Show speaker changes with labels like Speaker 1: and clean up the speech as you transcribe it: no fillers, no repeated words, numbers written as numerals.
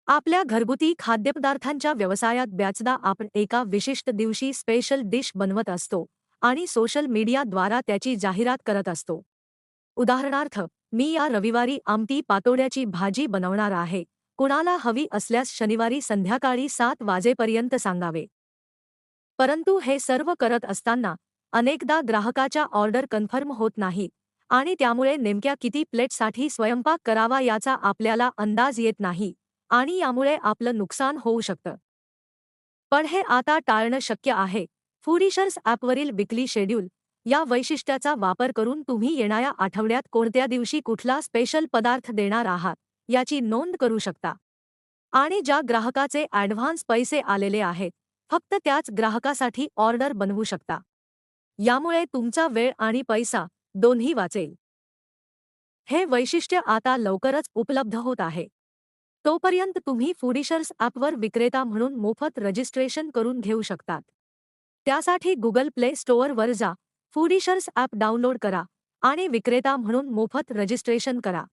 Speaker 1: आपल्या घरगुती खाद्यपदार्थांच्या व्यवसायात बऱ्याचदा आपण एका विशिष्ट दिवशी स्पेशल डिश बनवत असतो आणि सोशल मीडियाद्वारा त्याची जाहिरात करत असतो. उदाहरणार्थ, मी या रविवारी आमटी पातोड्याची भाजी बनवणार आहे. कुणाला हवी असल्यास शनिवारी संध्याकाळी 7 वाजेपर्यंत सांगावे. परंतु हे सर्व करत असताना अनेकदा ग्राहकाच्या ऑर्डर कन्फर्म होत नाहीत आणि त्यामुळे नेमक्या किती प्लेटसाठी स्वयंपाक करावा याचा आपल्याला अंदाज येत नाही आणि यामुळे आपलं नुकसान होऊ शकतं. पण हे आता टाळणं शक्य आहे. फूडिशर्स ॲपवरील विकली शेड्यूल या वैशिष्ट्याचा वापर करून तुम्ही येणाऱ्या आठवड्यात कोणत्या दिवशी कुठला स्पेशल पदार्थ देणार आहात याची नोंद करू शकता. आणि ज्या ग्राहकाचे ॲडव्हान्स पैसे आलेले आहेत, फक्त त्याच ग्राहकासाठी ऑर्डर बनवू शकता. यामुळे तुमचा वेळ आणि पैसा दोन्ही वाचेल. हे वैशिष्ट्य आता लवकरच उपलब्ध होत आहे. तोपर्यंत तुम्ही फूडिशर्स ॲपवर विक्रेता म्हणून मोफत रजिस्ट्रेशन करून घेऊ शकतात. त्यासाठी गुगल प्ले स्टोअरवर जा, फूडिशर्स ॲप डाउनलोड करा आणि विक्रेता म्हणून मोफत रजिस्ट्रेशन करा.